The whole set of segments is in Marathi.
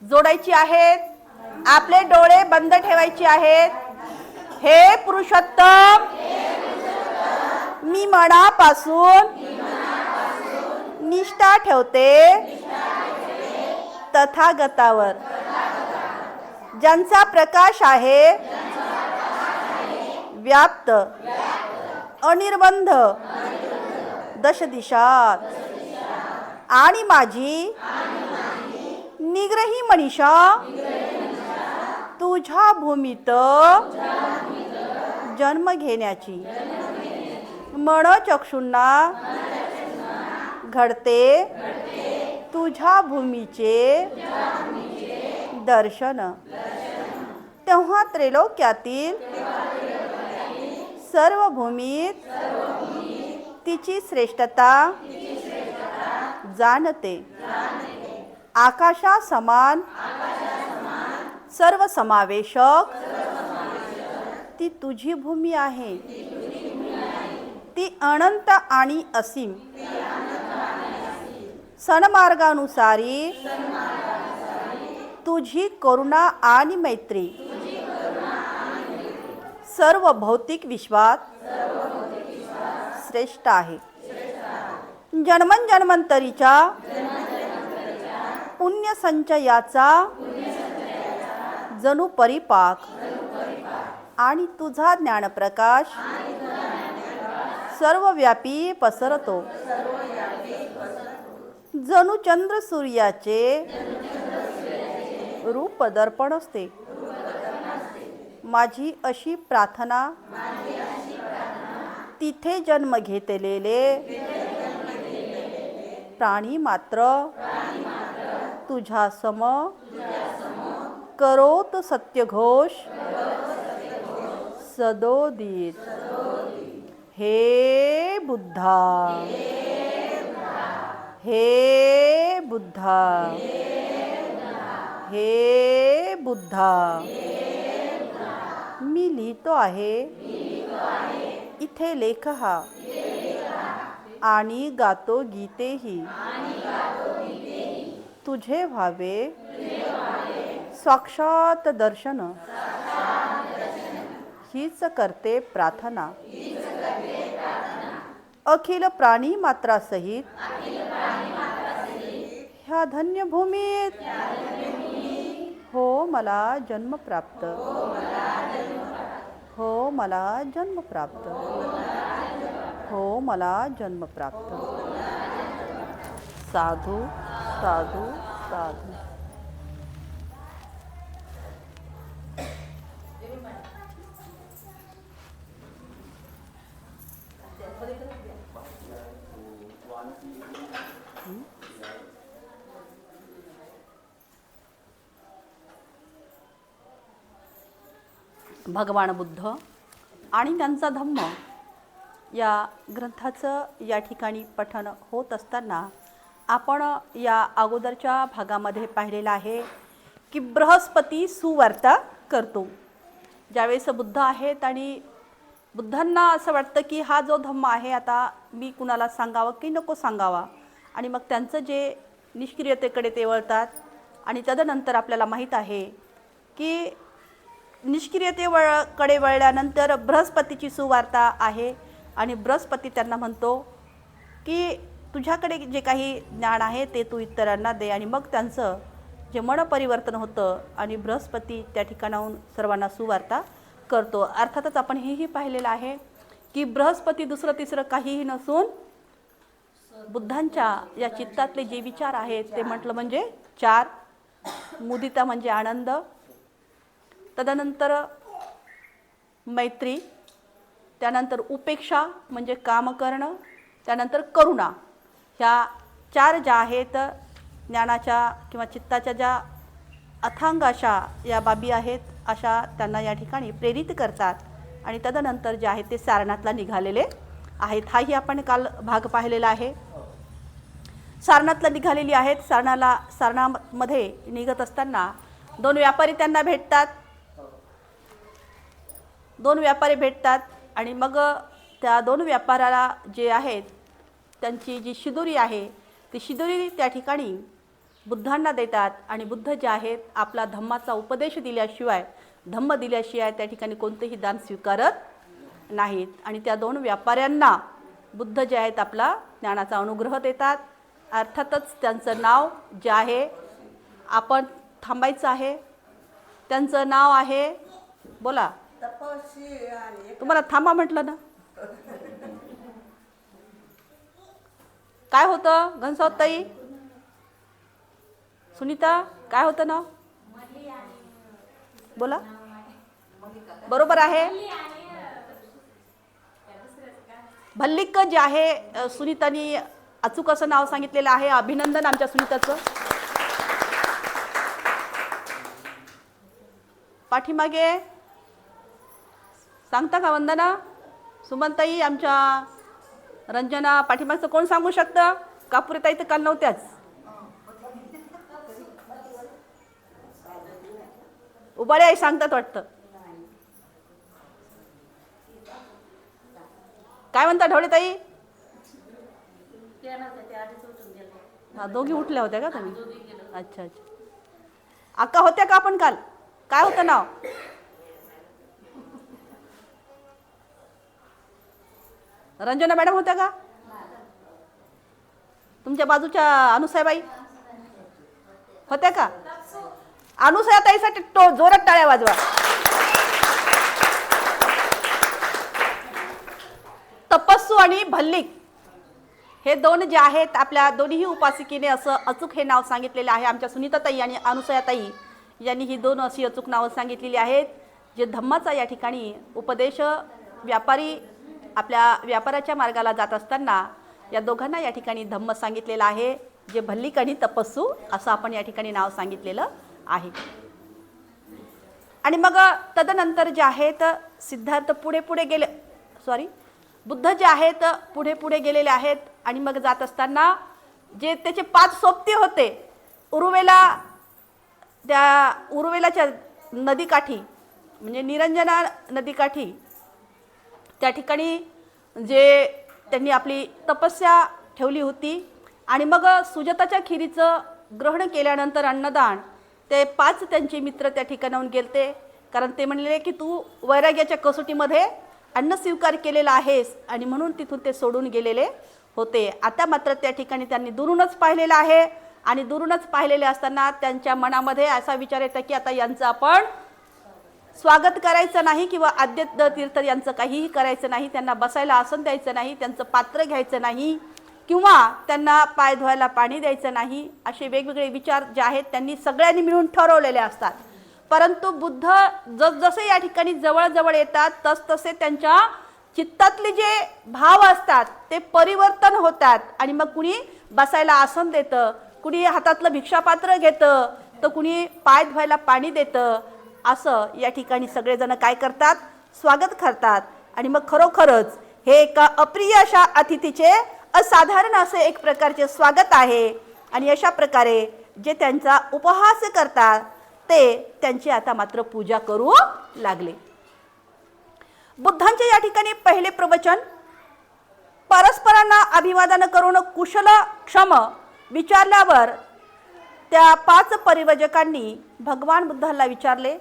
जोडायची आहेत, आपले डोळे बंद ठेवायचे आहेत. हे पुरुषोत्तम, मी मनापासून निष्ठा ठेवते तथागतावर, ज्यांचा प्रकाश आहे व्याप्त अनिर्बंध दश दिशात, आणि माझी निग्रही मनीषा तुझ्या भूमीत जन्म घेण्याची मनोचक्षुंना घडते तुझ्या भूमीचे दर्शन. तेव्हा त्रैलोक्यातील सर्व भूमीत तिची श्रेष्ठता जाणते. आकाशा समान सर्व समावेशक ती तुझी भूमी आहे. ती अनंत आणि असीम सन्मार्गानुसारी तुझी करुणा आणि मैत्री सर्व भौतिक विश्वात श्रेष्ठ आहे. जन्मंजन्मंतरीच्या पुण्य संचयाचा जणू परिपाक आणि तुझा ज्ञानप्रकाश सर्वव्यापी पसरतो. जणू चंद्र सूर्याचे रूप दर्पण असते. माझी अशी प्रार्थना तिथे जन्म घेतलेले प्राणी मात्र तुझ्या सम करोत सत्यघोष सदोदित. हे बुद्धा, हे बुद्धा, हे बुद्धा. मी लिहितो आहे इथे लेख हा, आणि गातो गीतेही. तुझे व्हावे साक्षात दर्शन, हीच करते प्रार्थना. अखिल प्राणी मात्रासहित ह्या धन्य भूमीत हो मला जन्म प्राप्त, हो मला जन्म प्राप्त, हो मला जन्म प्राप्त. साधू साधू साधू. भगवान बुद्ध आणि त्यांचा धम्म या ग्रंथाचं या ठिकाणी पठण होत असताना आपण या अगोदरच्या भागामध्ये पाहिलेलं आहे की बृहस्पती सुवार्ता करतो. ज्यावेळेस बुद्ध आहेत आणि बुद्धांना असं वाटतं की हा जो धम्म आहे आता मी कुणाला सांगावा की नको सांगावा, आणि मग त्यांचं जे निष्क्रियतेकडे ते वळतात. आणि तदनंतर आपल्याला माहीत आहे की निष्क्रियतेकडे वळल्यानंतर बृहस्पतीची सुवार्ता आहे, आणि बृहस्पती त्यांना म्हणतो की तुझ्याकडे जे काही ज्ञान आहे ते तू इतरांना दे. आणि मग त्यांचं जे मन परिवर्तन होतं आणि बृहस्पती त्या ठिकाणाहून सर्वांना सुवार्ता करतो. अर्थातच आपण हेही पाहिलेलं आहे की बृहस्पती दुसरं तिसरं काहीही नसून बुद्धांच्या या चित्तातले जे विचार आहेत ते म्हटलं म्हणजे चार. मुदिता म्हणजे आनंद, तदनंतर मैत्री, त्यानंतर उपेक्षा म्हणजे काम करणं, त्यानंतर करुणा. ह्या चार ज्या आहेत ज्ञानाच्या किंवा चित्ताच्या ज्या अथांग अशा या बाबी आहेत, अशा त्यांना या ठिकाणी प्रेरित करतात. आणि तदनंतर जे आहेत ते सारनाथला निघालेले आहेत. हाही आपण काल भाग पाहिलेला आहे. सारनाथला निघालेली आहेत. सारनामध्ये निघत असताना दोन व्यापारी त्यांना भेटतात. दोन व्यापारी भेटतात आणि मग त्या दोन व्यापाऱ्याला जे आहेत त्यांची जी शिदोरी आहे ती शिदोरी त्या ठिकाणी बुद्धांना देतात आणि बुद्ध जे आहेत आपला धम्माचा उपदेश दिल्याशिवाय धम्म दिल्याशिवाय त्या ठिकाणी कोणतेही दान स्वीकारत नाहीत. आणि त्या दोन व्यापाऱ्यांना बुद्ध जे आहेत आपला ज्ञानाचा अनुग्रह देतात. अर्थातच त्यांचं नाव जे आहे आपण थांबायचं आहे. त्यांचं नाव आहे, बोला, तुम्हाला थांबा म्हटलं ना. काय होतं घनसावताई, सुनीता, काय होतं नाव, बोला. बरोबर आहे, भल्लिक जे आहे. सुनीतानी अचूक असं नाव सांगितलेलं आहे. अभिनंदन आमच्या सुनीताचं. पाठीमागे सांगता का वंदना, सुमनताई, आमच्या रंजना, पाठीमागचं कोण सांगू शकतं? कापुरेताई तर काल नव्हत्याच. उबाळे आई सांगतात वाटतं. काय म्हणता ढवळेताई? हा, दोघी उठल्या होत्या का तुम्ही? अच्छा अच्छा. अक्का होत्या का आपण काल? काय होतं नाव? रंजना मॅडम होत्या का? तुमच्या बाजूच्या अनुसयाबाई होत्या का? अनुसयाताईसाठी जोरात टाळ्या वाजवा. तपस्सू आणि भल्लिक हे दोन जे आहेत आपल्या दोन्ही उपासिकेने असं अचूक हे नाव सांगितलेले आहे. आमच्या सुनीताताई आणि अनुसयाताई यांनी ही दोन अशी अचूक नावं सांगितलेली आहेत. जे धम्माचा या ठिकाणी उपदेश व्यापारी आपल्या व्यापाराच्या मार्गाला जात असताना या दोघांना या ठिकाणी धम्म सांगितलेला आहे. जे भल्लिक आणि तपस्सू असं आपण या ठिकाणी नाव सांगितलेलं आहे. आणि मग तदनंतर जे आहेत सिद्धार्थ पुढे पुढे गेले, बुद्ध जे आहेत पुढे पुढे गेलेले आहेत. आणि मग जात असताना जे त्याचे 5 सोबती होते उरुवेला, त्या उरुवेलाच्या नदीकाठी म्हणजे निरंजना नदीकाठी त्या ठिकाणी जे त्यांनी आपली तपस्या ठेवली होती. आणि मग सुजाताच्या खिरीचं ग्रहण केल्यानंतर अन्नदान ते 5 त्यांचे मित्र त्या ठिकाणाहून गेलते. कारण ते म्हणले की तू वैराग्याच्या कसोटीमध्ये अन्न स्वीकार केलेला आहेस आणि म्हणून तिथून ते सोडून गेलेले होते. आता मात्र त्या ठिकाणी त्यांनी दुरूनच पाहिलेलं आहे. आणि दुरूनच पाहिलेले असताना त्यांच्या मनामध्ये असा विचार येतो की आता यांचं आपण स्वागत करायचं नाही किंवा आद्य तीर्थ यांचं काहीही करायचं नाही. त्यांना बसायला आसन द्यायचं नाही, त्यांचं पात्र घ्यायचं नाही किंवा त्यांना पाय धुवायला पाणी द्यायचं नाही. असे वेगवेगळे विचार जे आहेत त्यांनी सगळ्यांनी मिळून ठरवलेले असतात. परंतु बुद्ध जसजसे या ठिकाणी जवळजवळ येतात तसतसे त्यांच्या चित्तातले जे भाव असतात ते परिवर्तन होतात. आणि मग कुणी बसायला आसन देतं, कुणी हातातलं भिक्षापात्र घेतं, तर कुणी पाय धुवायला पाणी देतं. असं या ठिकाणी सगळेजण काय करतात, स्वागत करतात. आणि मग खरोखरच हे एका अप्रिय अशा अतिथीचे असाधारण असे एक प्रकारचे स्वागत आहे. आणि अशा प्रकारे जे त्यांचा उपहास करतात ते त्यांची आता मात्र पूजा करू लागले. बुद्धांचे या ठिकाणी पहिले प्रवचन परस्परांना अभिवादन करून कुशल क्षम विचारल्यावर त्या 5 परिव्रजकांनी भगवान बुद्धाला विचारले,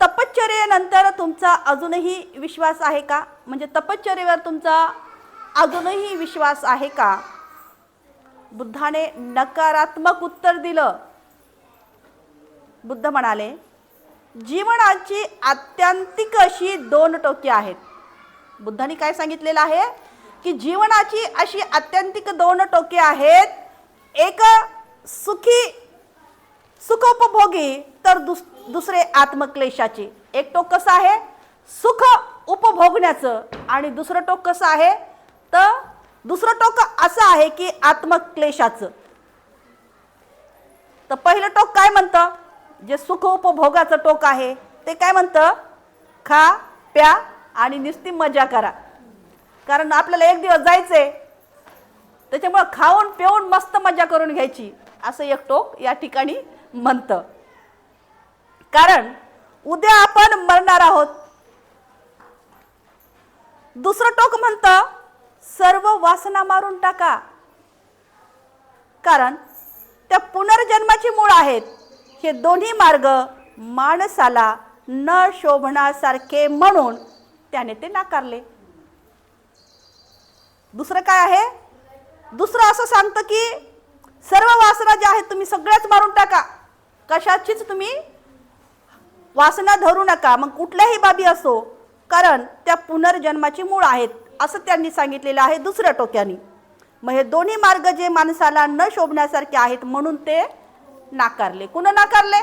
तपश्चर्येनंतर तुमचा अजूनही विश्वास आहे का? म्हणजे तपश्चर्येवर तुमचा अजूनही विश्वास आहे का? बुद्धाने नकारात्मक उत्तर दिलं. बुद्ध म्हणाले, जीवनाची आत्यंतिक अशी 2 टोके आहेत. बुद्धांनी काय सांगितलेलं आहे की जीवनाची अशी आत्यंतिक 2 टोके आहेत. एक सुखोपभोगी तर दुसरे आत्मक्लेशाचे. एक टोक कसं आहे, सुख उपभोगण्याचं, आणि दुसरं टोक कसं आहे, तर दुसरं टोक असं आहे की आत्मक्लेशाचं. तर पहिलं टोक काय म्हणतं, जे सुख उपभोगाचं टोक आहे ते काय म्हणतं, खा प्या आणि नुसती मजा करा. कारण आपल्याला एक दिवस जायचंय, त्याच्यामुळे खाऊन पिऊन मस्त मजा करून घ्यायची असं एक टोक या ठिकाणी म्हणतं. कारण उद्या आपण मरणार आहोत. दुसरं टोक म्हणतं सर्व वासना मारून टाका. कारण त्या पुनर्जन्माची मूळ आहेत. हे दोन्ही मार्ग माणसाला न शोभण्यासारखे म्हणून त्याने ते नाकारले. दुसरं काय आहे? दुसरं असं सांगतं की सर्व वासना ज्या आहेत तुम्ही सगळ्याच मारून टाका, कशाचीच तुम्ही वासना धरू नका, मग कुठल्याही बाबी असो, कारण त्या पुनर्जन्माची मूळ आहेत असं त्यांनी सांगितलेलं आहे दुसऱ्या टोक्याने. मग हे दोन्ही मार्ग जे माणसाला न शोभण्यासारखे आहेत म्हणून ते नाकारले. कुणी नाकारले?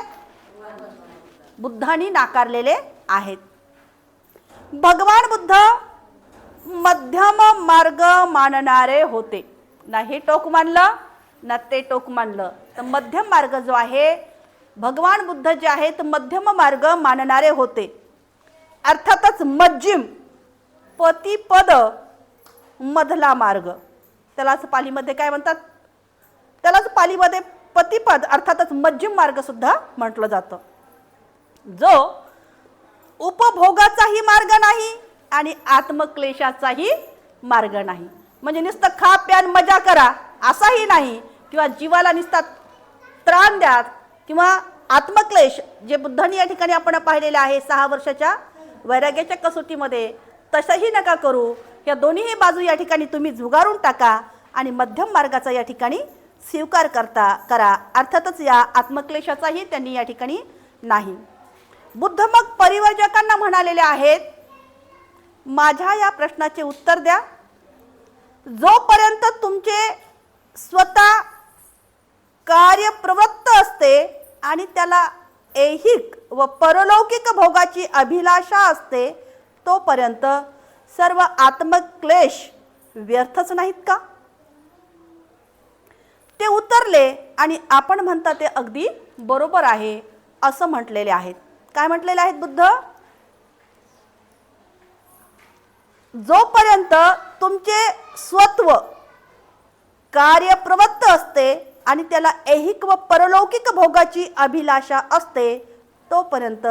बुद्धांनी नाकारलेले आहेत. भगवान बुद्ध मध्यम मार्ग मानणारे होते. ना हे टोक मानलं ना ते टोक मानलं, तर मध्यम मार्ग जो आहे, भगवान बुद्ध जे आहेत मध्यम मार्ग मानणारे होते. अर्थातच मज्जिम पतिपद मधला मार्ग, त्यालाच पालीमध्ये काय म्हणतात? त्यालाच पालीमध्ये पतिपद अर्थातच मज्जिम मार्ग सुद्धा म्हटलं जातं, जो उपभोगाचाही मार्ग नाही आणि आत्मक्लेशाचाही मार्ग नाही. म्हणजे नुसतं खा प्या मजा करा असाही नाही, किंवा जीवाला नुसता त्राण द्या किंवा आत्मक्लेश जे बुद्धांनी या ठिकाणी आपण पाहिलेले आहे 6 वर्षाच्या वैराग्याच्या कसोटीमध्ये, तसंही नका करू. या दोन्हीही बाजू या ठिकाणी तुम्ही झुगारून टाका आणि मध्यम मार्गाचा या ठिकाणी स्वीकार करा. अर्थातच या आत्मक्लेशाचाही त्यांनी या ठिकाणी नाही. बुद्ध मग परिवर्जकांना म्हणालेले आहेत, माझ्या या प्रश्नाचे उत्तर द्या. जोपर्यंत तुमचे स्वतः कार्यप्रवृत्त असते आणि त्याला ऐहिक व परलौकिक भोगाची अभिलाषा असते, तोपर्यंत सर्व आत्मक्लेश व्यर्थच नाहीत का? ते उतरले आणि आपण म्हणता ते अगदी बरोबर आहे असं म्हटलेले आहेत. काय म्हटलेले आहेत बुद्ध? जोपर्यंत तुमचे स्वत्व कार्यप्रवृत्त असते आणि त्याला ऐहिक व परलौकिक भोगाची अभिलाषा असते, तोपर्यंत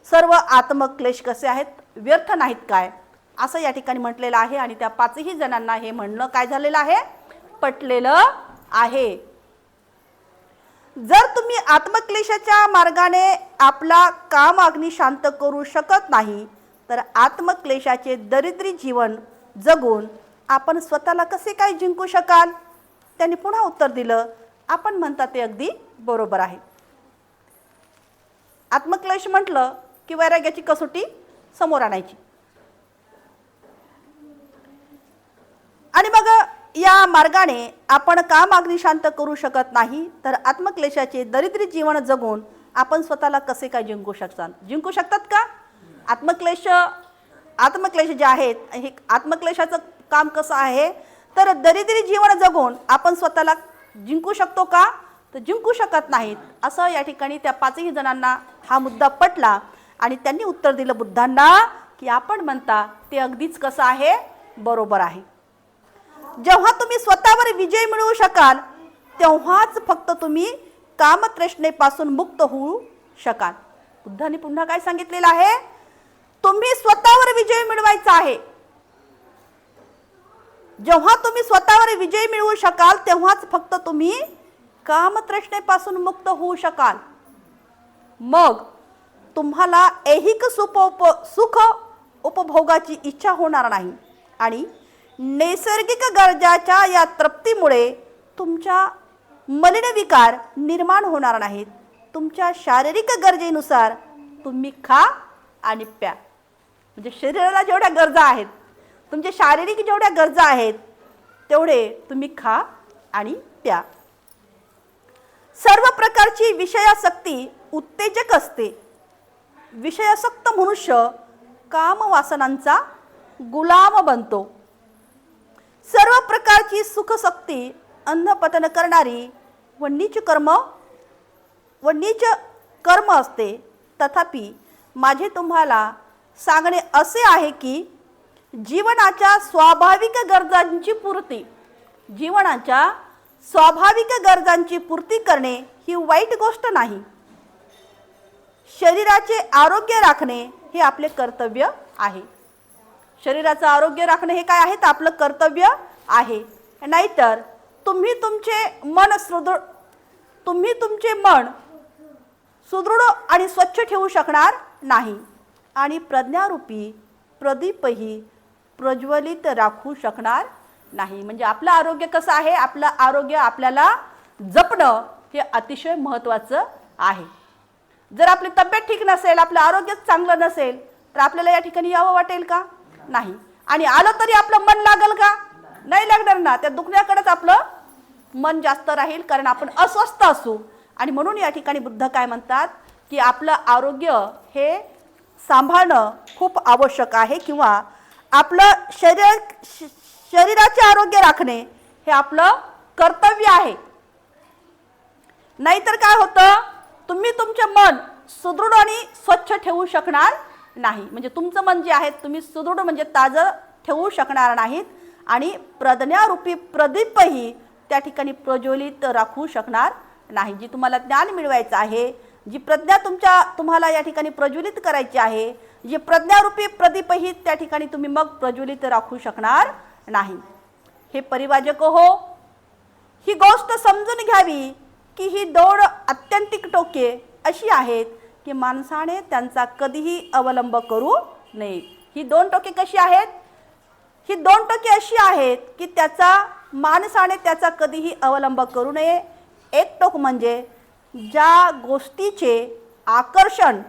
सर्व आत्मक्लेश कसे आहेत? व्यर्थ नाहीत काय? असं या ठिकाणी म्हटलेलं आहे. आणि त्या 5ही जणांना हे म्हणणं काय झालेलं आहे? पटलेलं आहे. जर तुम्ही आत्मक्लेशाच्या मार्गाने आपला काम अग्नी शांत करू शकत नाही, तर आत्मक्लेशाचे दरिद्री जीवन जगून आपण स्वतःला कसे काय जिंकू शकाल? त्यांनी पुन्हा उत्तर दिलं, आपण म्हणता ते अगदी बरोबर आहे. आत्मक्लेश म्हटलं की वैराग्याची कसोटी समोर आणायची. आणि मग या मार्गाने आपण काम अग्नी शांत करू शकत नाही, तर आत्मक्लेशाचे दरिद्री जीवन जगून आपण स्वतःला कसे काय जिंकू शकतात का? आत्मक्लेश जे आहेत, हे आत्मक्लेशाचं काम कसं आहे, तर दरिद्री जीवन जगून आपण स्वतःला जिंकू शकतो का? तर जिंकू शकत नाहीत. असं या ठिकाणी त्या 5ही जणांना हा मुद्दा पटला आणि त्यांनी उत्तर दिलं बुद्धांना की आपण म्हणता ते अगदीच कसं आहे? बरोबर आहे. जेव्हा तुम्ही स्वतःवर विजय मिळवू शकाल, तेव्हाच फक्त तुम्ही कामतृष्णेपासून मुक्त होऊ शकाल. बुद्धांनी पुन्हा काय सांगितलेलं आहे? तुम्ही स्वतःवर विजय मिळवायचा आहे. जेव्हा तुम्ही स्वतःवर विजय मिळवू शकाल, तेव्हाच फक्त तुम्ही कामतृष्णेपासून मुक्त होऊ शकाल. मग तुम्हाला ऐहिक सुख उपभोगाची इच्छा होणार नाही आणि नैसर्गिक गरजाच्या या तृप्तीमुळे तुमच्या मलिन विकार निर्माण होणार नाहीत. तुमच्या शारीरिक गरजेनुसार तुम्ही खा आणि प्या. म्हणजे शरीराला जेवढ्या गरजा आहेत, तुमच्या शारीरिक जेवढ्या गरजा आहेत, तेवढे तुम्ही खा आणि प्या. सर्व प्रकारची विषयासक्ती उत्तेजक असते. विषयासक्त मनुष्य कामवासनांचा गुलाम बनतो. सर्व प्रकारची सुखशक्ती अंधपतन करणारी व नीच कर्म असते. तथापि माझे तुम्हाला सांगणे असे आहे की जीवनाच्या स्वाभाविक गरजांची पूर्ती करणे ही वाईट गोष्ट नाही. शरीराचे आरोग्य राखणे हे आपले कर्तव्य आहे. शरीराचं आरोग्य राखणे हे काय आहे? तर आपलं कर्तव्य आहे. नाहीतर तुम्ही तुमचे मन तुम्ही तुमचे मन सुदृढ आणि स्वच्छ ठेवू शकणार नाही आणि प्रज्ञारूपी प्रदीपही प्रज्वलित राखू शकणार नाही. म्हणजे आपलं आरोग्य कसं आहे, आपलं आरोग्य आपल्याला जपणं हे अतिशय महत्त्वाचं आहे. जर आपली तब्येत ठीक नसेल, आपलं आरोग्य चांगलं नसेल, तर आपल्याला या ठिकाणी यावं वाटेल का? नाही. आणि आलं तरी आपलं मन लागल का? नाही लागणार ना. त्या दुखण्याकडेच आपलं मन जास्त राहील, कारण आपण अस्वस्थ असू. आणि म्हणून या ठिकाणी बुद्ध काय म्हणतात की आपलं आरोग्य हे सांभाळणं खूप आवश्यक आहे, किंवा आपलं शरीराचे आरोग्य राखणे हे आपलं कर्तव्य आहे. नाहीतर काय होतं, तुम्ही तुमचे मन सुदृढ आणि स्वच्छ ठेवू शकणार नाही. म्हणजे तुमचं मन जे आहे तुम्ही सुदृढ म्हणजे ताजं ठेवू शकणार नाहीत आणि प्रज्ञारूपी प्रदीपही त्या ठिकाणी प्रज्वलित राखू शकणार नाही. जी तुम्हाला ज्ञान मिळवायचं आहे, जी प्रज्ञा तुम्हाला या ठिकाणी प्रज्वलित करायची आहे, जी प्रज्ञारूपी प्रदीपही त्या ठिकाणी तुम्ही मग प्रज्वलित राखू शकणार नाही. हे परिवाजक हो, ही गोष्ट समजून घ्यावी की ही दोन आत्यंतिक टोके अशी आहेत की माणसाने त्यांचा कधीही अवलंब करू नये. ही दोन टोके कशी आहेत? ही दोन टोके अशी आहेत की माणसाने त्याचा कधीही अवलंब करू नये. एक टोक म्हणजे ज्या गोष्टीचे आकर्षण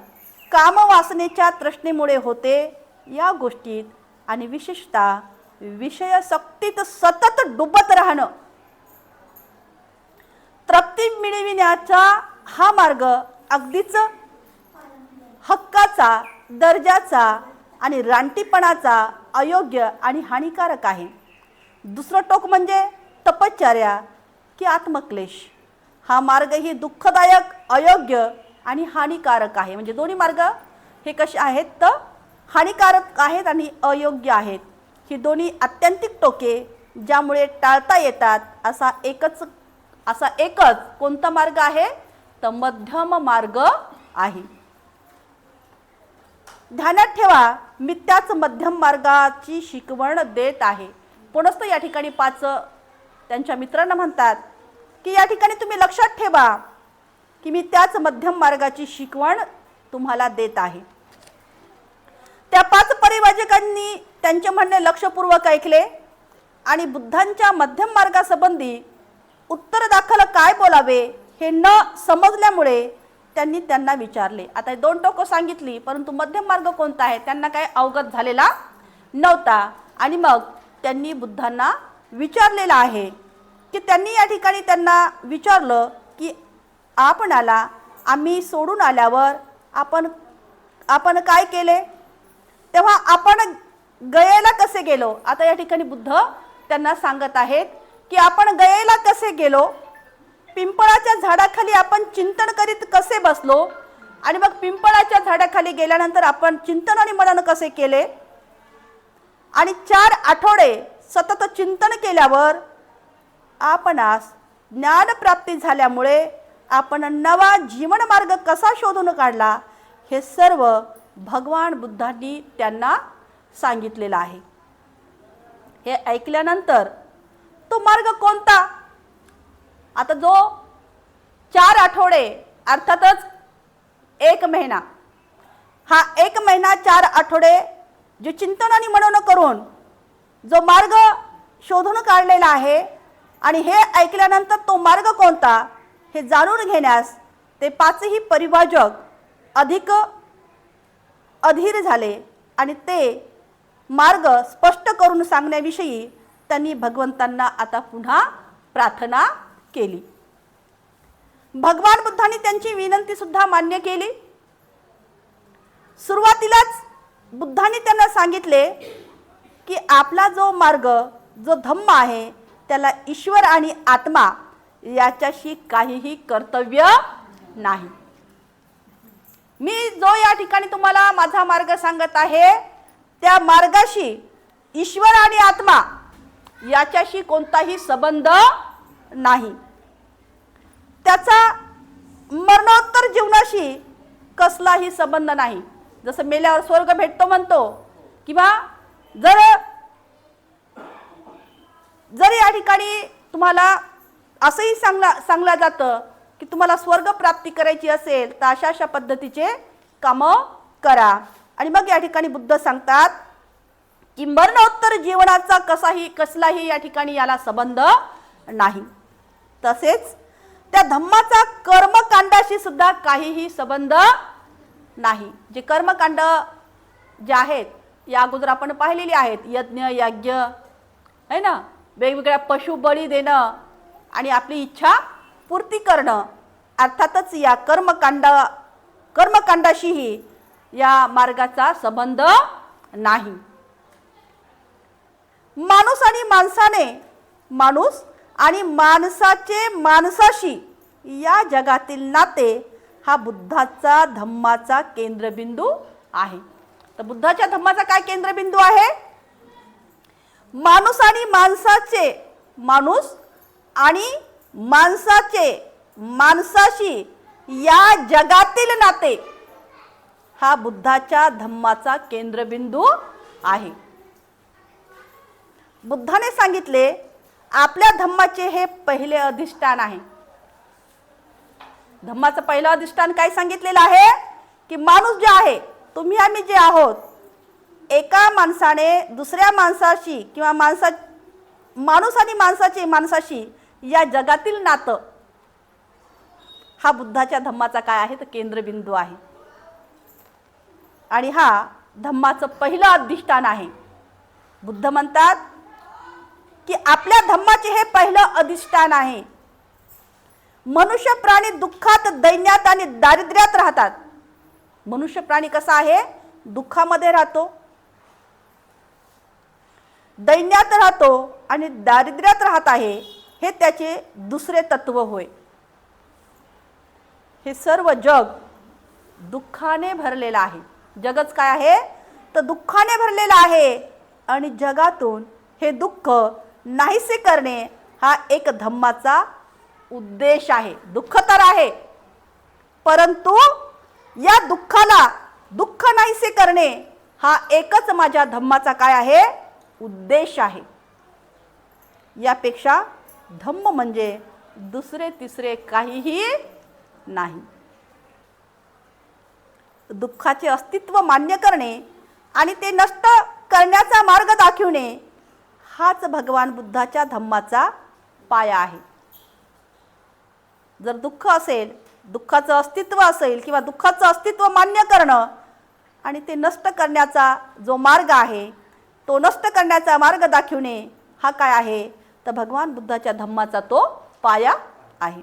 कामवासनेच्या तृष्णेमुळे होते या गोष्टीत, आणि विशेषतः विषयासक्तीत सतत डुबत राहणं. तृप्ती मिळविण्याचा हा मार्ग अगदीच हक्काचा, दर्जाचा आणि रानटीपणाचा, अयोग्य आणि हानिकारक आहे. दुसरं टोक म्हणजे तपश्चर्या की आत्मक्लेश. हा मार्गही दुःखदायक, अयोग्य आणि हानिकारक आहे. म्हणजे दोन्ही मार्ग हे कसे आहेत तर हानिकारक आहेत आणि अयोग्य आहेत. ही दोन्ही आत्यंतिक टोके ज्यामुळे टाळता येतात असा एकच कोणता मार्ग आहे तर मध्यम मार्ग आहे. ध्यानात ठेवा, मी त्याच मध्यम मार्गाची शिकवण देत आहे. पुनस्त या ठिकाणी 5 त्यांच्या मित्रांना म्हणतात की या ठिकाणी तुम्ही लक्षात ठेवा की मी त्याच मध्यम मार्गाची शिकवण तुम्हाला देत आहे. त्या 5 परिवाजकांनी त्यांचे म्हणणे लक्षपूर्वक ऐकले आणि बुद्धांच्या मध्यम मार्गासंबंधी उत्तर दाखल काय बोलावे हे न समजल्यामुळे त्यांनी त्यांना विचारले. आता 2 टोकं सांगितली, परंतु मध्यम मार्ग कोणता आहे त्यांना काय अवगत झालेला नव्हता. आणि मग त्यांनी बुद्धांना विचारलेलं आहे की त्यांनी या ठिकाणी त्यांना विचारलं की आपणाला आम्ही सोडून आल्यावर आपण काय केले, तेव्हा आपण गयेला कसे गेलो. आता या ठिकाणी बुद्ध त्यांना सांगत आहेत की आपण गयेला कसे गेलो, पिंपळाच्या झाडाखाली आपण चिंतन करीत कसे बसलो, आणि मग पिंपळाच्या झाडाखाली गेल्यानंतर आपण चिंतन आणि मनन कसे केले, आणि 4 आठवडे सतत चिंतन केल्यावर आपणास ज्ञानप्राप्ती झाल्यामुळे आपण नवा जीवन मार्ग कसा शोधून काढला, हे सर्व भगवान बुद्धांनी त्यांना सांगितलेलं आहे. हे ऐकल्यानंतर तो मार्ग कोणता? आता जो 4 आठवडे अर्थातच 1 महिना, हा 1 महिना 4 आठवडे जे चिंतन आणि मनन करून जो मार्ग शोधून काढलेला आहे, आणि हे ऐकल्यानंतर तो मार्ग कोणता हे जाणून घेण्यास ते 5ही परिवाजक अधिक अधीर झाले आणि ते मार्ग स्पष्ट करून सांगण्याविषयी त्यांनी भगवंतांना आता पुन्हा प्रार्थना केली. भगवान बुद्धांनी त्यांची विनंती सुद्धा मान्य केली. सुरुवातीलाच बुद्धांनी त्यांना सांगितले की आपला जो मार्ग, जो धम्म आहे, त्याला ईश्वर आणि आत्मा याच्याशी काहीही कर्तव्य नाही. मी जो या ठिकाणी तुम्हाला माझा मार्ग सांगत आहे त्या मार्गाशी ईश्वर आणि आत्मा याच्याशी कोणताही संबंध नाही. त्याचा मरणोत्तर जीवनाशी कसलाही संबंध नाही. जसं मेल्यावर स्वर्ग भेटतो म्हणतो, किंवा जर या ठिकाणी तुम्हाला असंही सांगलं जातं की तुम्हाला स्वर्ग प्राप्ती करायची असेल तर अशा अशा पद्धतीचे कामं करा. आणि मग या ठिकाणी बुद्ध सांगतात की मरणोत्तर जीवनाचा कसलाही या ठिकाणी याला संबंध नाही. तसेच त्या धम्माचा कर्मकांडाशी सुद्धा काहीही संबंध नाही. जे कर्मकांड जे आहेत या अगोदर आपण पाहिलेली आहेत, यज्ञ याज्ञ आहे ना, वेगवेगळ्या पशु बळी देणं आणि आपली इच्छा पूर्ती करणं, अर्थातच या कर्मकांडाशीही या मार्गाचा संबंध नाही. माणूस आणि माणसाचे माणसाशी या जगातील नाते हा बुद्धाचा धम्माचा केंद्रबिंदू आहे. तर बुद्धाच्या धम्माचा काय केंद्रबिंदू आहे? माणूस आणि माणसाशी या जगातील नाते हा बुद्धाच्या धम्माचा केंद्रबिंदू आहे. बुद्धाने सांगितले आपल्या धम्माचे हे पहिले अधिष्ठान आहे. धम्माचं पहिलं अधिष्ठान काय सांगितलेलं आहे की माणूस जे आहे, तुम्ही आम्ही जे आहोत, एका माणसाने दुसऱ्या माणसाशी किंवा माणूस आणि माणसाशी या जगातील नातं हा बुद्धाच्या धम्माचा काय आहे तर केंद्रबिंदू आहे. आणि हा धम्माचं पहिलं अधिष्ठान आहे. बुद्ध म्हणतात की आपल्या धम्माचे हे पहिलं अधिष्ठान आहे. मनुष्य प्राणी दुःखात, दैन्यात आणि दारिद्र्यात राहतात. मनुष्य प्राणी कसा आहे? दुःखामध्ये राहतो, दैन्यात राहतो आणि दारिद्र्यात राहत आहे. हे त्याचे दुसरे तत्व होय. हे सर्व जग दुःखाने भरलेलं आहे. जगच काय आहे तर दुःखाने भरलेलं आहे. आणि जगातून हे दुःख नाहीसे करणे हा एक धम्माचा उद्देश आहे. दुःख तर आहे, परंतु या दुःख नाहीसे करणे हा एकच माझ्या धम्माचा काय आहे? उद्देश आहे. यापेक्षा धम्म म्हणजे दुसरे तिसरे काहीही नाही. दुःखाचे अस्तित्व मान्य करणे आणि ते नष्ट करण्याचा मार्ग दाखवणे हाच भगवान बुद्धाच्या धम्माचा पाया आहे. जर दुःख असेल, दुःखाचं अस्तित्व असेल किंवा दुःखाचं अस्तित्व मान्य करणं आणि ते नष्ट करण्याचा जो मार्ग आहे, तो नष्ट करण्याचा मार्ग दाखवणे हा काय आहे तर भगवान बुद्धाच्या धम्माचा तो पाया आहे.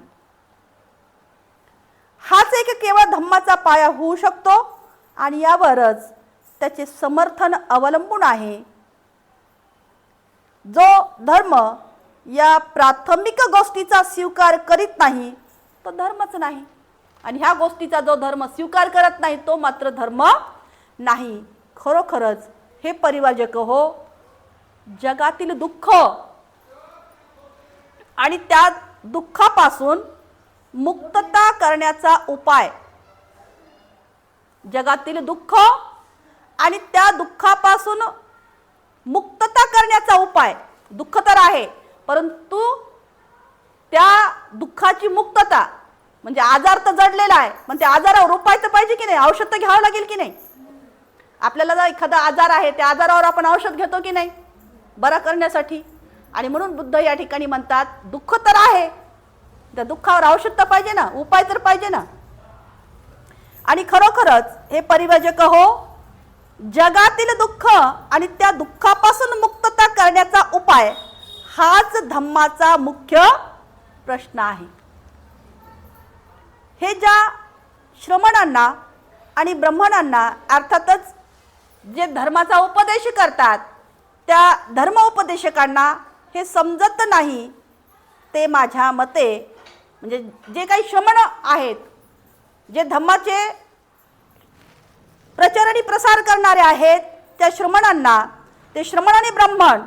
हाच एक केवळ धम्माचा पाया होऊ शकतो आणि यावरच त्याचे समर्थन अवलंबून आहे. जो धर्म या प्राथमिक गोष्टीचा स्वीकार करीत नाही तो धर्मच नाही. आणि ह्या गोष्टीचा जो धर्म स्वीकार करत नाही तो मात्र धर्म नाही. खरोखरच हे परिवारजक हो, जगातील दुःख आणि त्या दुःखापासून मुक्तता करण्याचा उपाय, जगातील दुःख आणि त्या दुःखापासून मुक्तता करण्याचा उपाय, दुःख तर आहे परंतु त्या दुःखाची मुक्तता म्हणजे आजार तर जडलेला आहे, पण त्या आजारावर उपाय तर पाहिजे की नाही, औषध तर घ्यावं लागेल की नाही. आपल्याला जर एखादा आजार आहे त्या आजारावर आपण औषध घेतो की नाही बरा करण्यासाठी. आणि म्हणून बुद्ध या ठिकाणी म्हणतात दुःख तर आहे, त्या दुःखावर औषध तर पाहिजे ना, उपाय तर पाहिजे ना. आणि खरोखरच हे परिवारजक हो, जगातील दुःख आणि त्या दुःखापासून मुक्तता करण्याचा उपाय हाच धम्माचा मुख्य प्रश्न आहे. हे ज्या श्रमणांना आणि ब्राह्मणांना अर्थातच जे धर्माचा उपदेश करतात त्या धर्म उपदेशकांना हे समजत नाही. ते माझ्या मते म्हणजे जे काही श्रमण आहेत, जे धम्माचे प्रचार आणि प्रसार करणारे आहेत, त्या श्रमणांना ते श्रमण आणि ब्राह्मण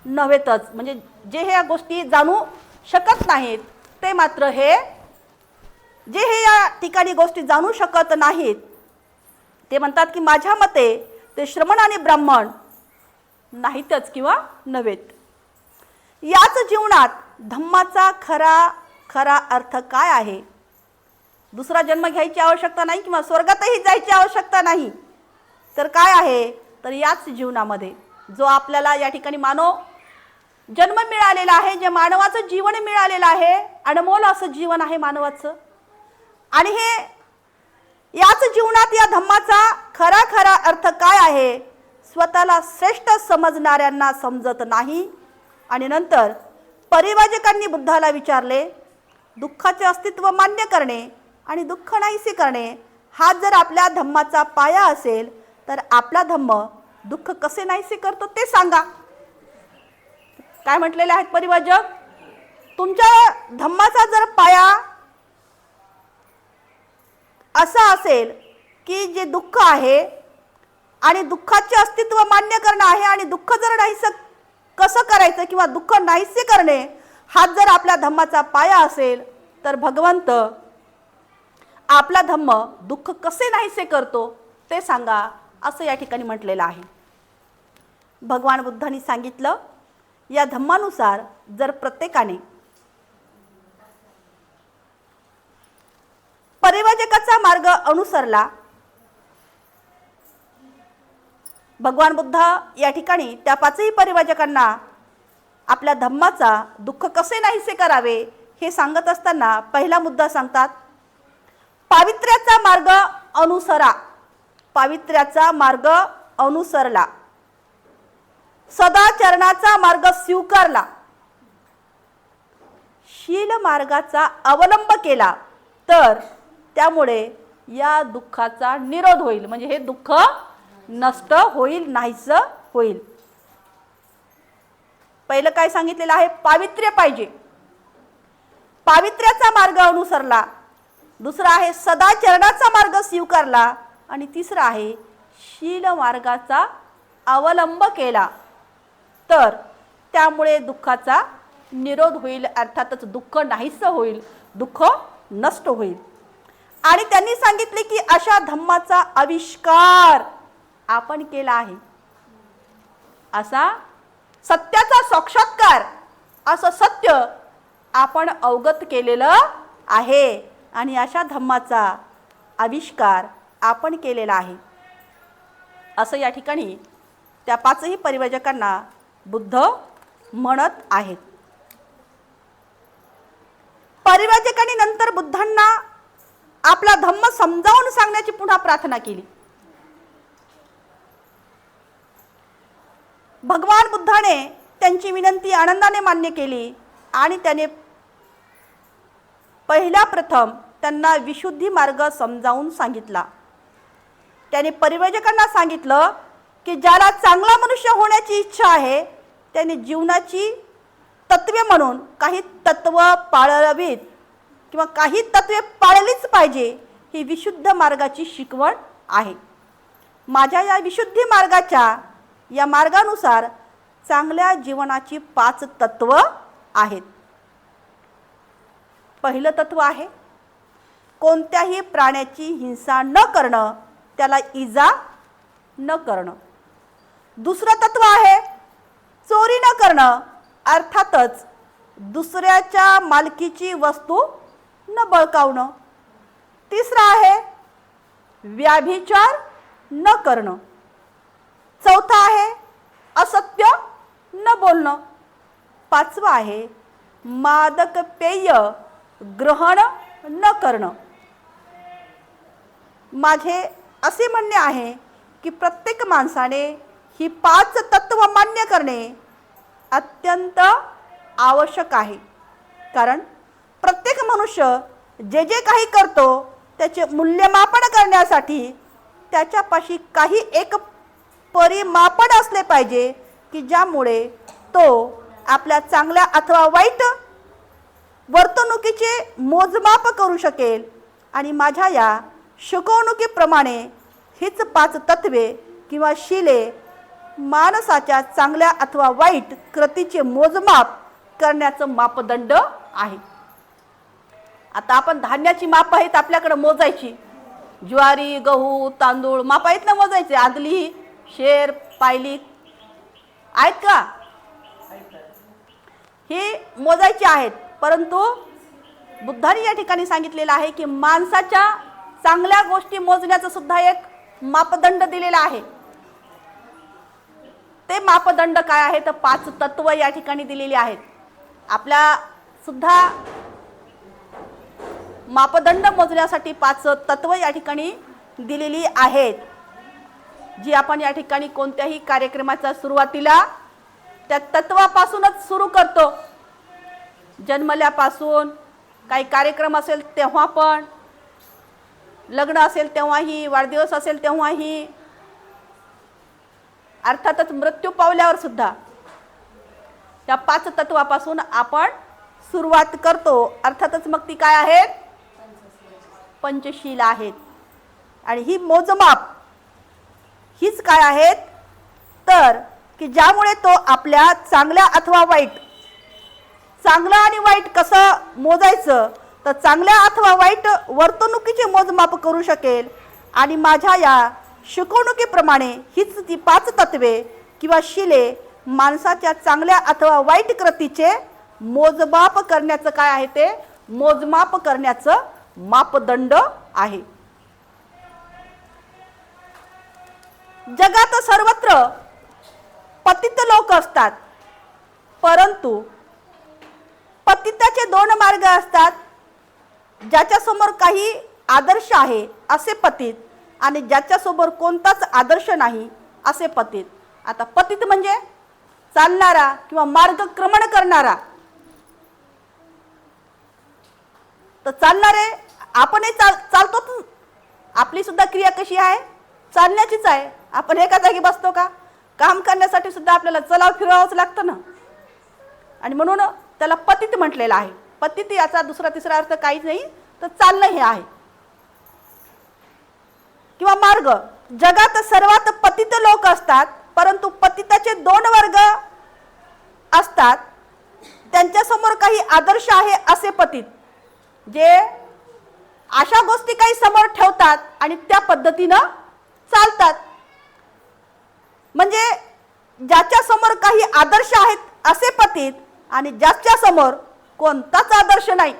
नव्हेतच, म्हणजे जे ह्या गोष्टी जाणू शकत नाहीत ते मात्र हे या ठिकाणी गोष्टी जाणू शकत नाहीत ते म्हणतात की माझ्या मते ते श्रमण आणि ब्राह्मण नाहीतच किंवा नव्हेत. याच जीवनात धम्माचा खरा अर्थ काय आहे दुसरा जन्म घ्यायची आवश्यकता नाही किंवा स्वर्गातही जायची आवश्यकता नाही. तर काय आहे, तर याच जीवनामध्ये जो आपल्याला या ठिकाणी मानव जन्म मिळालेला आहे, जे मानवाचं जीवन मिळालेलं आहे, अनमोल असं जीवन आहे मानवाचं. आणि हे याच जीवनात या धम्माचा खरा खरा अर्थ काय आहे स्वतःला श्रेष्ठ समजणाऱ्यांना समजत नाही. आणि नंतर परिव्राजकांनी बुद्धाला विचारले, दुःखाचे अस्तित्व मान्य करणे आणि दुःख नाहीसे करणे हा जर आपल्या धम्माचा पाया असेल तर आपला धम्म दुःख कसे नाहीसे करतो ते सांगा. काय म्हटलेले आहेत परिव्राजक, तुमच्या धम्माचा जर पाया असा असेल की जे दुःख आहे आणि दुःखाचे अस्तित्व मान्य करणं आहे आणि दुःख जर नाहीसे कसं करायचं किंवा दुःख नाहीसे करणे हा जर आपल्या धम्माचा पाया असेल तर भगवंत आपला धम्म दुःख कसे नाहीसे करतो ते सांगा, असं या ठिकाणी म्हटलेलं आहे. भगवान बुद्धांनी सांगितलं, या धम्मानुसार जर प्रत्येकाने परिव्राजकाचा मार्ग अनुसरला, भगवान बुद्ध या ठिकाणी त्या पाचही परिव्राजकांना आपल्या धम्माचा दुःख कसे नाहीसे करावे हे सांगत असताना पहिला मुद्दा सांगतात, पावित्र्याचा मार्ग अनुसरा. पावित्र्याचा मार्ग अनुसरला, सदाचरणाचा मार्ग स्वीकारला, शील मार्गाचा अवलंब केला तर त्यामुळे या दुःखाचा निरोध होईल, म्हणजे हे दुःख नष्ट होईल, नाहीस होईल. पहिलं काय सांगितलेलं आहे, पावित्र्य पाहिजे, पावित्र्याचा मार्ग अनुसरला. दुसरा आहे सदाचरणाचा मार्ग स्वीकारला आणि तिसरा आहे शील मार्गाचा अवलंब केला तर त्यामुळे दुःखाचा निरोध होईल, अर्थातच दुःख नाहीस होईल, दुःख नष्ट होईल. आणि त्यांनी सांगितले की अशा धम्माचा आविष्कार आपण केला आहे, असा सत्याचा साक्षात्कार, असं सत्य आपण अवगत केलेलं आहे आणि अशा धम्माचा आविष्कार आपण केलेला आहे, असं या ठिकाणी त्या पाचही परिव्राजकांना बुद्ध म्हणत आहेत. परिव्राजकांनी नंतर बुद्धांना आपला धम्म समजावून सांगण्याची पुन्हा प्रार्थना केली. भगवान बुद्धाने त्यांची विनंती आनंदाने मान्य केली आणि त्याने पहिला प्रथम त्यांना विशुद्धी मार्ग समजावून सांगितला. त्याने परिव्राजकांना सांगितलं की ज्याला चांगला मनुष्य होण्याची इच्छा आहे त्याने जीवनाची तत्वे म्हणून काही तत्व पाळावीत किंवा काही तत्वे पाळलीच पाहिजे, ही विशुद्ध मार्गाची शिकवण आहे. माझ्या या विशुद्धी मार्गाच्या या मार्गानुसार चांगल्या जीवनाची 5 तत्व आहेत. पहिलं तत्व आहे कोणत्याही प्राण्याची हिंसा न करणं, त्याला इजा न करणं. दुसरं तत्व आहे चोरी न करणं, अर्थातच दुसऱ्याच्या मालकीची वस्तू न बळकावणं. तिसरं आहे व्याभिचार न करणं. चौथा आहे असत्य न बोलणं. पाचवं आहे मादक पेय ग्रहण न करणं. माझे असे म्हणणे आहे की प्रत्येक माणसाने ही 5 तत्व मान्य करणे अत्यंत आवश्यक आहे, कारण प्रत्येक मनुष्य जे जे काही करतो त्याचे मूल्यमापन करण्यासाठी त्याच्यापाशी काही एक परिमापन असले पाहिजे की ज्यामुळे तो आपल्या चांगल्या अथवा वाईट वर्तणुकीचे मोजमाप करू शकेल. आणि माझ्या या शिकवणुकीप्रमाणे हीच 5 तत्वे किंवा शिले माणसाच्या चांगल्या अथवा वाईट कृतीचे मोजमाप करण्याचं मापदंड आहे. आता आपण धान्याची माप आहेत आपल्याकडे मोजायची, ज्वारी गहू तांदूळ माप आहेत ना मोजायचे, आदली शेर पायली आहेत का, हे मोजायचे आहेत. परंतु बुद्धांनी या ठिकाणी सांगितलेलं आहे की माणसाच्या चांगल्या गोष्टी मोजण्याचं सुद्धा एक मापदंड दिलेला आहे. ते मापदंड काय आहे तर 5 तत्व या ठिकाणी दिलेली आहेत. आपल्या सुद्धा मापदंड मोजण्यासाठी 5 तत्व या ठिकाणी दिलेली आहेत, जी आपण या ठिकाणी कोणत्याही कार्यक्रमाच्या सुरुवातीला त्या तत्वापासूनच सुरू करतो. जन्मल्यापासून, काही कार्यक्रम असेल तेव्हा पण, लग्न असेल तेव्हाही, वाढदिवस असेल तेव्हाही, अर्थातच मृत्यू पावल्यावर सुद्धा या 5 तत्वापासून आपण सुरुवात करतो. अर्थातच मग ती काय आहेत? पंचशील आहेत. आणि ही मोजमाप हीच काय आहेत तर की ज्यामुळे तो आपल्या चांगल्या अथवा वाईट, चांगलं आणि वाईट कसं मोजायचं तर चांगल्या अथवा वाईट वर्तणुकीचे मोजमाप करू शकेल. आणि माझ्या या शिकवणुकीप्रमाणे हीच ती 5 तत्वे किंवा शिले माणसाच्या चांगल्या अथवा वाईट कृतीचे मोजमाप करण्याचं काय आहे ते मोजमाप करण्याचं मापदंड आहे. जगात सर्वत्र पतित लोक असतात, परंतु पतिताचे 2 मार्ग असतात. ज्याच्यासमोर काही आदर्श आहे असे पतित आणि ज्याच्यासमोर कोणताच आदर्श नाही असे पतित. आता पतित म्हणजे चालणारा किंवा मार्गक्रमण करणारा. तर चालणारे आपणही चालतो. आपली सुद्धा क्रिया कशी आहे? चालण्याचीच आहे. आपण एका जागी बसतो का? काम करण्यासाठी सुद्धा आपल्याला चलाव फिरवावंच लागतं ना. आणि म्हणून त्याला पतित म्हटलेलं आहे. पतित याचा दुसरा तिसरा अर्थ काहीच नाही, तर चालणं हे आहे किंवा मार्ग. जगात सर्वात पतित लोक असतात, परंतु पतिताचे 2 वर्ग असतात. त्यांच्यासमोर काही आदर्श आहे असे पतित, जे अशा गोष्टी काही समोर ठेवतात आणि त्या पद्धतीनं चालतात. म्हणजे ज्याच्या समोर काही आदर्श आहेत असे पतित आणि ज्याच्या समोर कोणताच आदर्श नाही,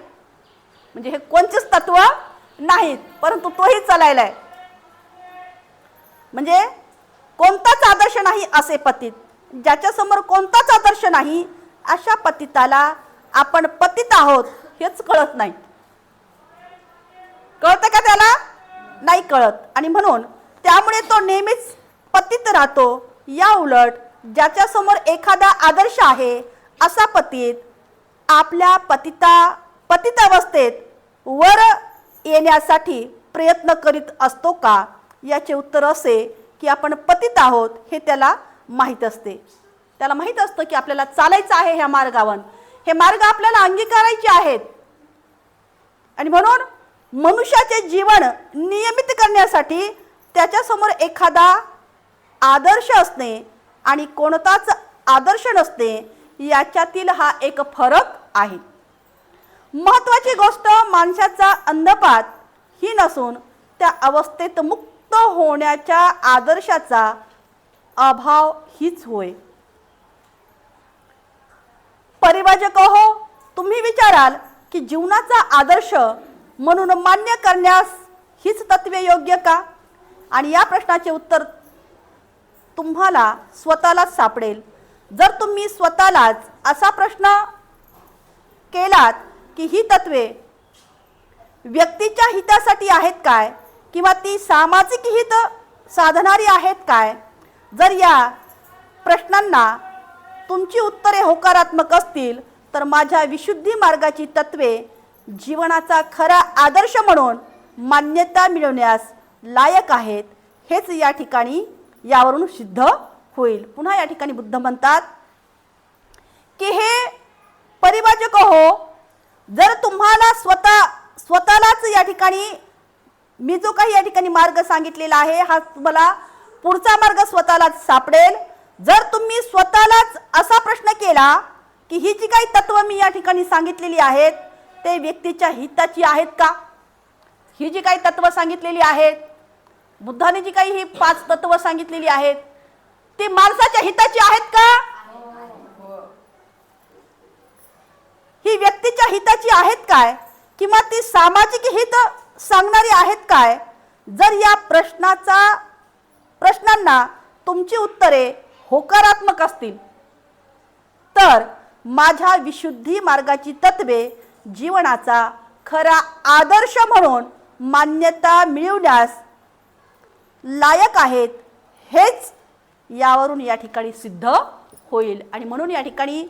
म्हणजे हे कोणतेच तत्व नाहीत, परंतु तोही चालायला आहे. म्हणजे कोणताच आदर्श नाही असे पतित. ज्याच्या समोर कोणताच आदर्श नाही अशा पतिताला आपण पतित आहोत हेच कळत नाही. कळतं का त्याला? नाही कळत. आणि म्हणून त्यामुळे तो नेहमीच पतित राहतो. या उलट ज्याच्या समोर एखादा आदर्श आहे असा पतित आपल्या पतितावस्थेत वर येण्यासाठी प्रयत्न करीत असतो का? याचे उत्तर असे की आपण पतित आहोत हे त्याला माहीत असते. त्याला माहीत असतं की आपल्याला चालायचं आहे ह्या मार्गावर, हे मार्ग आपल्याला अंगीकारायचे आहेत. आणि म्हणून मनुष्याचे जीवन नियमित करण्यासाठी त्याच्यासमोर एखादा आदर्श असणे आणि कोणताच आदर्श नसणे याच्यातील हा एक फरक आहे. महत्त्वाची गोष्ट माणसाचा अंधपात ही नसून त्या अवस्थेत मुक्त होण्याच्या आदर्शाचा अभाव हीच होय. परिवाजक हो, तुम्ही विचाराल की जीवनाचा आदर्श म्हणून मान्य करण्यास हीच तत्वे योग्य का? आणि या प्रश्नाचे उत्तर तुम्हाला स्वतःलाच सापडेल. जर तुम्ही स्वतःलाच असा प्रश्न केलात की ही तत्वे व्यक्तीच्या हितासाठी आहेत काय किंवा ती सामाजिक हित साधणारी आहेत काय? जर या प्रश्नांना तुमची उत्तरे होकारात्मक असतील तर माझ्या विशुद्धी मार्गाची तत्वे जीवनाचा खरा आदर्श म्हणून मान्यता मिळवण्यास लायक आहेत हेच या ठिकाणी यावरून सिद्ध होईल. पुन्हा या ठिकाणी बुद्ध म्हणतात की हे परिवाजक हो, जर तुम्हाला स्वतःलाच या ठिकाणी मी जो काही या ठिकाणी मार्ग सांगितलेला आहे हा तुम्हाला पुढचा मार्ग स्वतःलाच सापडेल. जर तुम्ही स्वतःलाच असा प्रश्न केला की ही जी काही तत्व मी या ठिकाणी सांगितलेली आहेत ते व्यक्तीच्या हिताची आहेत का? ही जी काही तत्व सांगितलेली आहेत, बुद्धाने जी काही ही 5 तत्व सांगितलेली आहेत ती माणसाच्या हिताची आहेत का? ही व्यक्तीच्या हिताची आहेत काय? किंवा ती सामाजिक हित सांगणारी आहेत काय? जर या प्रश्नांना तुमची उत्तरे होकारात्मक असतील तर माझ्या विशुद्धी मार्गाची तत्वे जीवनाचा खरा आदर्श म्हणून मान्यता मिळवण्यास लायक आहेत हेच यावरून या ठिकाणी सिद्ध होईल. आणि म्हणून या ठिकाणी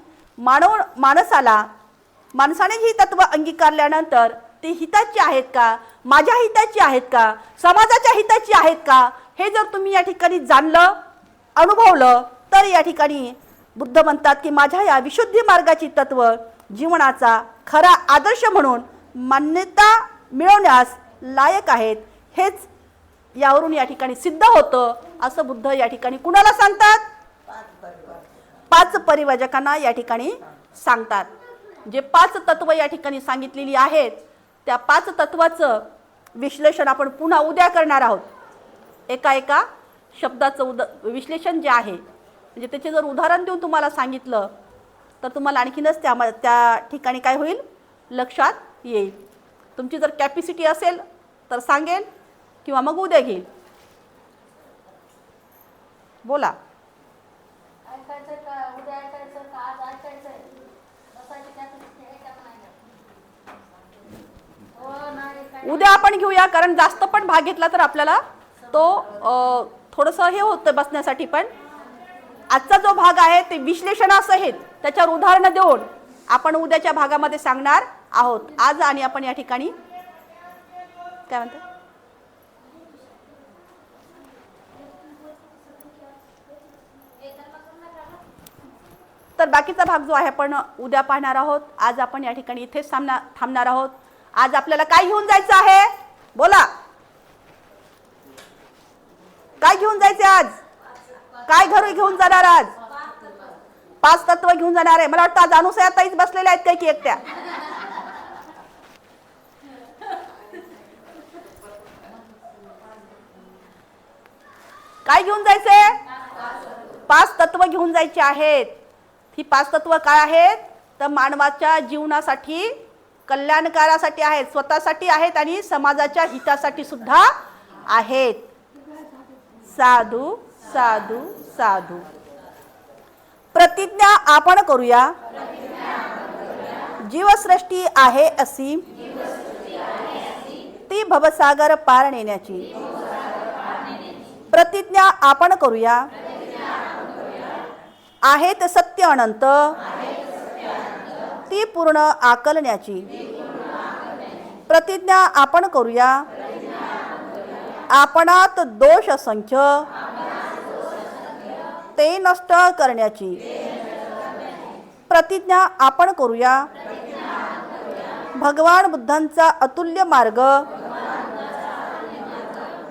माणसाने ही तत्व अंगीकारल्यानंतर ती हिताची आहेत का, माझ्या हिताची आहेत का, समाजाच्या हिताची आहेत का, हे जर तुम्ही या ठिकाणी जाणलं, अनुभवलं, तर या ठिकाणी बुद्ध म्हणतात की माझ्या या विशुद्धी मार्गाची तत्व जीवनाचा खरा आदर्श म्हणून मान्यता मिळवण्यास लायक आहेत हेच यावरून या ठिकाणी सिद्ध होतं, असं बुद्ध या ठिकाणी कुणाला सांगतात? 5 परिव्राजकांना या ठिकाणी सांगतात. जे 5 तत्व या ठिकाणी सांगितलेली आहेत त्या 5 तत्वाचं विश्लेषण आपण पुन्हा उद्या करणार आहोत. एका शब्दाचं विश्लेषण जे आहे, म्हणजे त्याचे जर उदाहरण देऊन तुम्हाला सांगितलं तर तुम्हाला आणखीनच त्या ठिकाणी काय होईल, लक्षात येईल. तुमची जर कॅपॅसिटी असेल तर सांगेल किंवा मग उद्या घेईल. बोला. उद्या आपण घेऊया, कारण जास्त पण भाग घेतला तर आपल्याला तो थोडंसं हे होतं बसण्यासाठी. पण आजचा जो भाग आहे ते विश्लेषणासहित त्याच्यावर उदाहरणं देऊन आपण उद्याच्या भागामध्ये सांगणार आहोत. आज आणि आपण या ठिकाणी काय म्हणतो, तर बाकीचा भाग जो आहे आपण उद्या पाहणार आहोत. आज आपण या ठिकाणी इथेच थांबणार आहोत. आज आपल्याला काय घेऊन जायचं आहे? बोला, काय घेऊन जायचे आज? काय घरी घेऊन जाणार आज? 5 तत्व घेऊन जाणार आहे. मला वाटतं आज अनुसया ताईच बसलेल्या आहेत काय की एकट्या? काय घेऊन जायचे? 5 तत्व घेऊन जायचे आहेत. ही 5 तत्व काय आहेत? तर मानवाच्या जीवनासाठी, कल्याणकारासाठी आहेत, स्वतःसाठी आहेत आणि समाजाच्या हितासाठी सुद्धा आहेत. साधू साधू साधू. प्रतिज्ञा आपण करूया, जीवसृष्टी आहे असी, ती भवसागर पार नेण्याची. प्रतिज्ञा आपण करूया, आहेत सत्य अनंत, ती पूर्ण आकलण्याची. प्रतिज्ञा आपण करूया, आपणात दोष असंख्य, ते नष्ट करण्याची. प्रतिज्ञा आपण करूया, भगवान बुद्धांचा अतुल्य मार्ग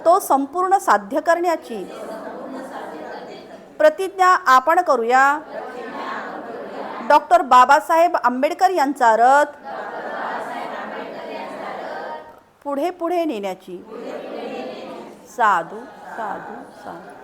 तो संपूर्ण साध्य करण्याची. प्रतिज्ञा आपण करूया, डॉक्टर बाबासाहेब आंबेडकर यांचा रथ पुढे पुढे नेण्याची. साधू साधू साधू.